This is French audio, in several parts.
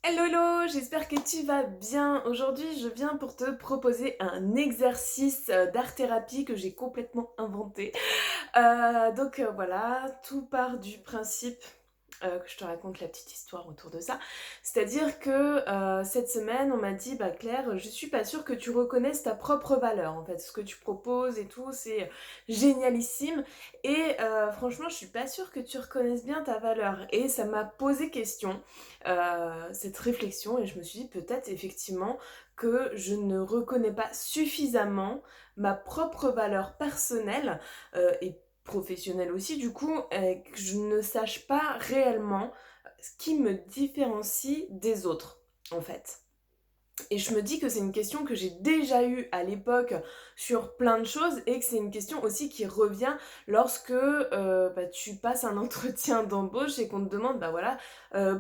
Hello, hello, j'espère que tu vas bien. Aujourd'hui, je viens pour te proposer un exercice d'art-thérapie que j'ai complètement inventé. Voilà, tout part du principe que je te raconte la petite histoire autour de ça. C'est-à-dire que cette semaine, on m'a dit, bah Claire, je suis pas sûre que tu reconnaisses ta propre valeur. En fait, ce que tu proposes et tout, c'est génialissime. Et franchement, je suis pas sûre que tu reconnaisses bien ta valeur. Et ça m'a posé question, cette réflexion, et je me suis dit peut-être effectivement que je ne reconnais pas suffisamment ma propre valeur personnelle et professionnelle aussi du coup, que je ne sache pas réellement ce qui me différencie des autres en fait. Et je me dis que c'est une question que j'ai déjà eue à l'époque sur plein de choses et que c'est une question aussi qui revient lorsque tu passes un entretien d'embauche et qu'on te demande bah voilà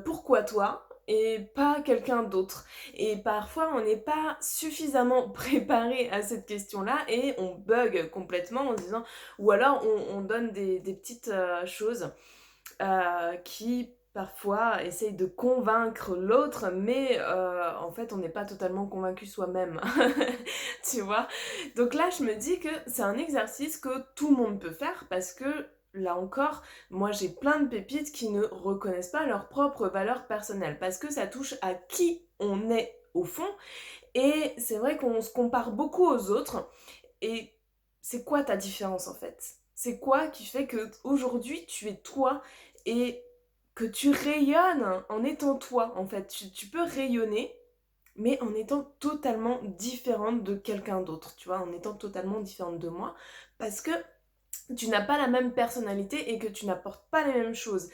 pourquoi toi et pas quelqu'un d'autre. Et parfois on n'est pas suffisamment préparé à cette question-là et on bug complètement en se disant ou alors on donne des petites choses qui parfois essaye de convaincre l'autre, mais en fait on n'est pas totalement convaincu soi-même, tu vois. Donc là je me dis que c'est un exercice que tout le monde peut faire parce que là encore, moi j'ai plein de pépites qui ne reconnaissent pas leur propre valeur personnelle parce que ça touche à qui on est au fond et c'est vrai qu'on se compare beaucoup aux autres et c'est quoi ta différence en fait? C'est quoi qui fait que aujourd'hui tu es toi et que tu rayonnes en étant toi en fait? Tu peux rayonner mais en étant totalement différente de quelqu'un d'autre, tu vois, en étant totalement différente de moi parce que tu n'as pas la même personnalité et que tu n'apportes pas les mêmes choses.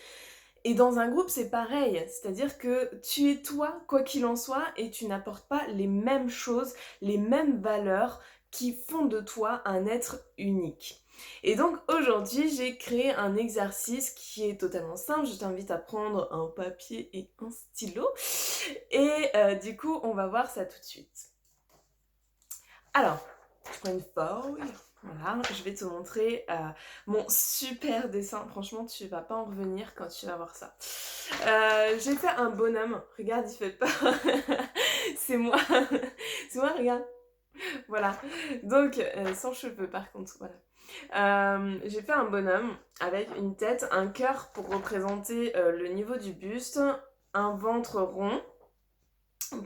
Et dans un groupe, c'est pareil, c'est-à-dire que tu es toi, quoi qu'il en soit, et tu n'apportes pas les mêmes choses, les mêmes valeurs qui font de toi un être unique. Et donc aujourd'hui, j'ai créé un exercice qui est totalement simple. Je t'invite à prendre un papier et un stylo. Et du coup, on va voir ça tout de suite. Alors, je prends une feuille. Voilà, je vais te montrer mon super dessin. Franchement, tu vas pas en revenir quand tu vas voir ça. J'ai fait un bonhomme. Regarde, il fait peur. C'est moi. C'est moi, regarde. Voilà. Donc, sans cheveux par contre. Voilà. J'ai fait un bonhomme avec une tête, un cœur pour représenter le niveau du buste, un ventre rond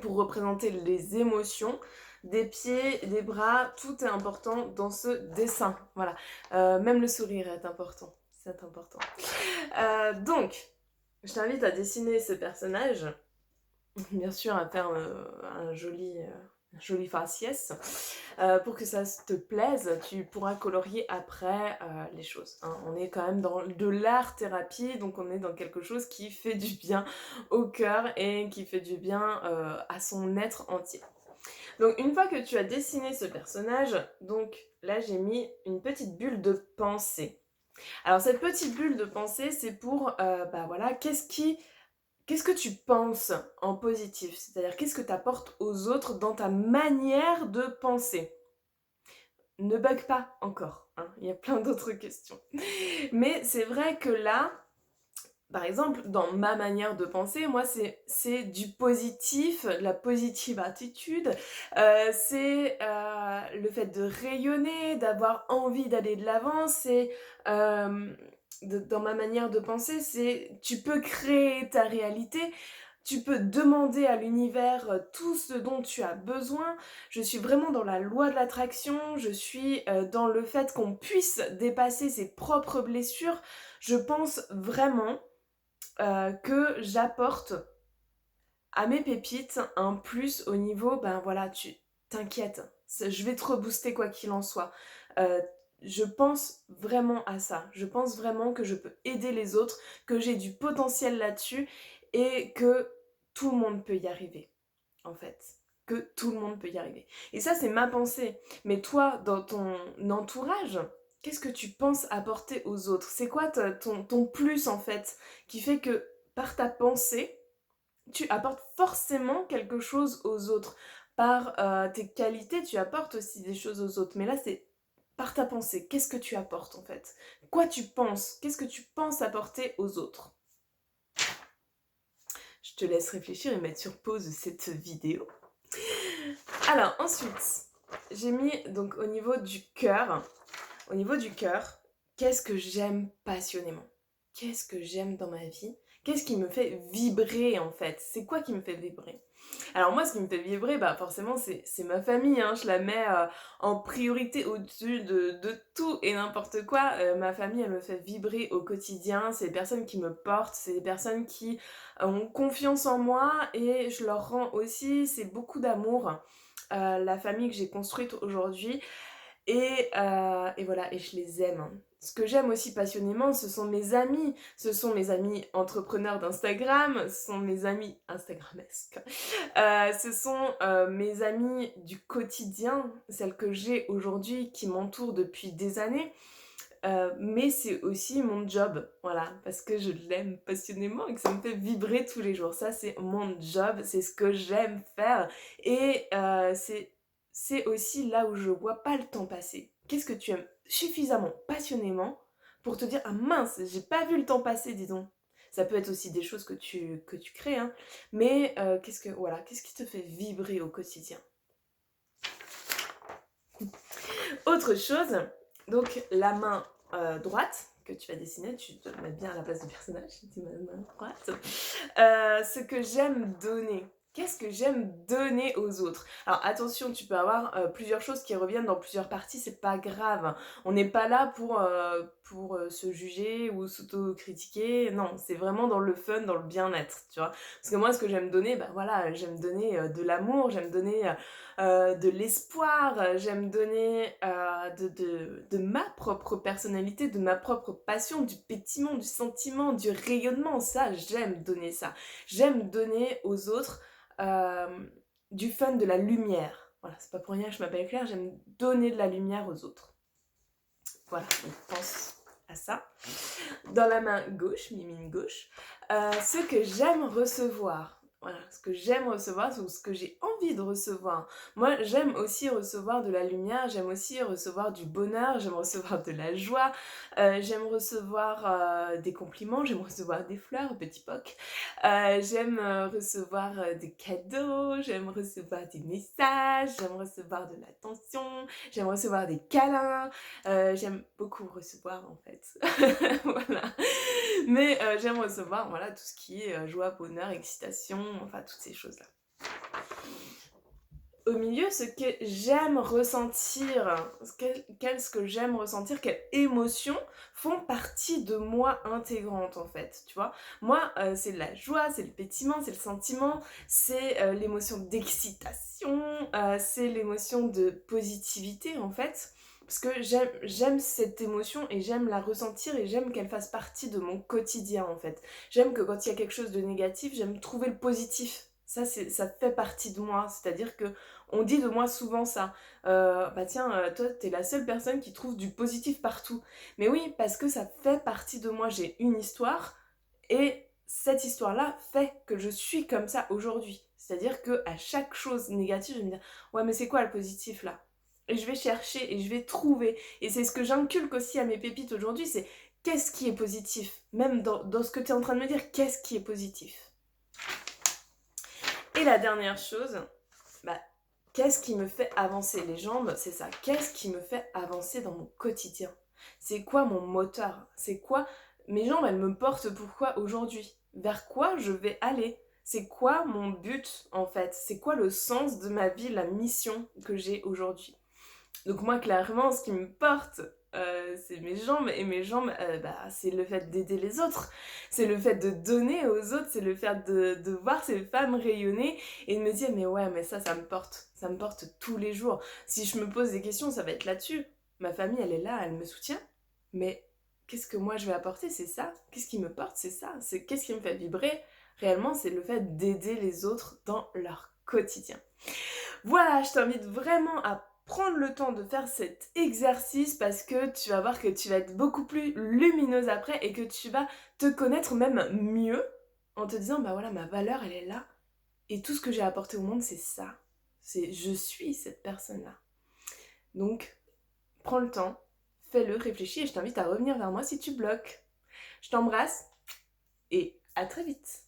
pour représenter les émotions, des pieds, des bras, tout est important dans ce dessin. Voilà. Même le sourire est important. C'est important. Donc, je t'invite à dessiner ce personnage. Bien sûr, à faire un joli faciès. Pour que ça te plaise, tu pourras colorier après les choses. Hein. On est quand même dans de l'art-thérapie, donc on est dans quelque chose qui fait du bien au cœur et qui fait du bien à son être entier. Donc une fois que tu as dessiné ce personnage, donc là j'ai mis une petite bulle de pensée. Alors cette petite bulle de pensée, c'est pour, voilà, qu'est-ce que tu penses en positif? C'est-à-dire qu'est-ce que tu apportes aux autres dans ta manière de penser? Ne bug pas encore, hein, il y a plein d'autres questions. Mais c'est vrai que là, par exemple, dans ma manière de penser, moi, c'est du positif, la positive attitude, c'est le fait de rayonner, d'avoir envie d'aller de l'avant, c'est dans ma manière de penser, c'est tu peux créer ta réalité, tu peux demander à l'univers tout ce dont tu as besoin. Je suis vraiment dans la loi de l'attraction, je suis dans le fait qu'on puisse dépasser ses propres blessures. Je pense vraiment que j'apporte à mes pépites un plus au niveau, ben voilà, tu t'inquiètes, je vais te rebooster quoi qu'il en soit. Euh, je pense vraiment à ça. Je pense vraiment que je peux aider les autres, que j'ai du potentiel là-dessus et que tout le monde peut y arriver, en fait. Que tout le monde peut y arriver. Et ça, c'est ma pensée. Mais toi, dans ton entourage, qu'est-ce que tu penses apporter aux autres? C'est quoi ton plus, en fait, qui fait que par ta pensée, tu apportes forcément quelque chose aux autres. Par tes qualités, tu apportes aussi des choses aux autres. Mais là, c'est par ta pensée. Qu'est-ce que tu apportes en fait? Quoi tu penses? Qu'est-ce que tu penses apporter aux autres? Je te laisse réfléchir et mettre sur pause cette vidéo. Alors ensuite, j'ai mis donc au niveau du cœur, qu'est-ce que j'aime passionnément? Qu'est-ce que j'aime dans ma vie? Qu'est-ce qui me fait vibrer en fait? C'est quoi qui me fait vibrer? Alors moi, ce qui me fait vibrer, bah forcément, c'est ma famille, hein. Je la mets en priorité au-dessus de tout et n'importe quoi. Ma famille, elle me fait vibrer au quotidien. C'est des personnes qui me portent, c'est des personnes qui ont confiance en moi et je leur rends aussi, c'est beaucoup d'amour. La famille que j'ai construite aujourd'hui, et voilà, et je les aime, hein. Ce que j'aime aussi passionnément, ce sont mes amis. Ce sont mes amis entrepreneurs d'Instagram, ce sont mes amis instagramesques. Ce sont mes amis du quotidien, celles que j'ai aujourd'hui, qui m'entourent depuis des années. Mais c'est aussi mon job, voilà, parce que je l'aime passionnément et que ça me fait vibrer tous les jours. Ça, c'est mon job, c'est ce que j'aime faire. Et c'est aussi là où je vois pas le temps passer. Qu'est-ce que tu aimes suffisamment passionnément pour te dire, ah mince, j'ai pas vu le temps passer, dis donc. Ça peut être aussi des choses que tu crées, hein. Mais qu'est-ce qui te fait vibrer au quotidien? Autre chose, donc la main droite que tu vas dessiner, tu te mets bien à la place du personnage, tu ma main droite. Ce que j'aime donner. Qu'est-ce que j'aime donner aux autres? Alors attention, tu peux avoir plusieurs choses qui reviennent dans plusieurs parties, c'est pas grave. On n'est pas là pour se juger ou s'auto-critiquer. Non, c'est vraiment dans le fun, dans le bien-être, tu vois. Parce que moi, ce que j'aime donner, bah voilà, j'aime donner de l'amour, j'aime donner de l'espoir, j'aime donner de ma propre personnalité, de ma propre passion, du pétillement, du sentiment, du rayonnement. Ça, j'aime donner ça. J'aime donner aux autres du fun, de la lumière. Voilà, c'est pas pour rien que je m'appelle Claire, j'aime donner de la lumière aux autres. Voilà, donc pense à ça. Dans la main gauche, mimine gauche, ce que j'aime recevoir. Voilà, ce que j'aime recevoir, ou ce que j'ai envie de recevoir. Moi, j'aime aussi recevoir de la lumière, j'aime aussi recevoir du bonheur, j'aime recevoir de la joie, j'aime recevoir des compliments, j'aime recevoir des fleurs, petit poc, j'aime recevoir des cadeaux, j'aime recevoir des messages, j'aime recevoir de l'attention, j'aime recevoir des câlins, j'aime beaucoup recevoir en fait. Voilà. Mais j'aime recevoir voilà, tout ce qui est joie, bonheur, excitation, enfin toutes ces choses-là. Au milieu, ce que j'aime ressentir, ce que j'aime ressentir, quelles émotions font partie de moi intégrante en fait, tu vois. Moi, c'est la joie, c'est le pétillement, c'est le sentiment, c'est l'émotion d'excitation, c'est l'émotion de positivité en fait. Parce que j'aime cette émotion et j'aime la ressentir et j'aime qu'elle fasse partie de mon quotidien en fait. J'aime que quand il y a quelque chose de négatif, j'aime trouver le positif. Ça fait partie de moi, c'est-à-dire que on dit de moi souvent ça. Bah tiens, toi t'es la seule personne qui trouve du positif partout. Mais oui, parce que ça fait partie de moi. J'ai une histoire et cette histoire-là fait que je suis comme ça aujourd'hui. C'est-à-dire que à chaque chose négative, je vais me dire ouais mais c'est quoi le positif là? Et je vais chercher et je vais trouver. Et c'est ce que j'inculque aussi à mes pépites aujourd'hui, c'est qu'est-ce qui est positif? Même dans ce que tu es en train de me dire, qu'est-ce qui est positif? Et la dernière chose, bah, qu'est-ce qui me fait avancer? Les jambes, c'est ça. Qu'est-ce qui me fait avancer dans mon quotidien? C'est quoi mon moteur? C'est quoi? Mes jambes, elles me portent pourquoi aujourd'hui? Vers quoi je vais aller? C'est quoi mon but en fait? C'est quoi le sens de ma vie, la mission que j'ai aujourd'hui? Donc moi, clairement, ce qui me porte, c'est mes jambes. Et mes jambes, bah, c'est le fait d'aider les autres. C'est le fait de donner aux autres. C'est le fait de voir ces femmes rayonner et de me dire, mais ouais, mais ça me porte. Ça me porte tous les jours. Si je me pose des questions, ça va être là-dessus. Ma famille, elle est là, elle me soutient. Mais qu'est-ce que moi, je vais apporter? C'est ça. Qu'est-ce qui me porte? C'est ça. C'est qu'est-ce qui me fait vibrer? Réellement, c'est le fait d'aider les autres dans leur quotidien. Voilà, je t'invite vraiment à prendre le temps de faire cet exercice parce que tu vas voir que tu vas être beaucoup plus lumineuse après et que tu vas te connaître même mieux en te disant bah voilà, ma valeur elle est là et tout ce que j'ai apporté au monde c'est ça. C'est je suis cette personne-là. Donc, prends le temps, fais-le, réfléchis et je t'invite à revenir vers moi si tu bloques. Je t'embrasse et à très vite.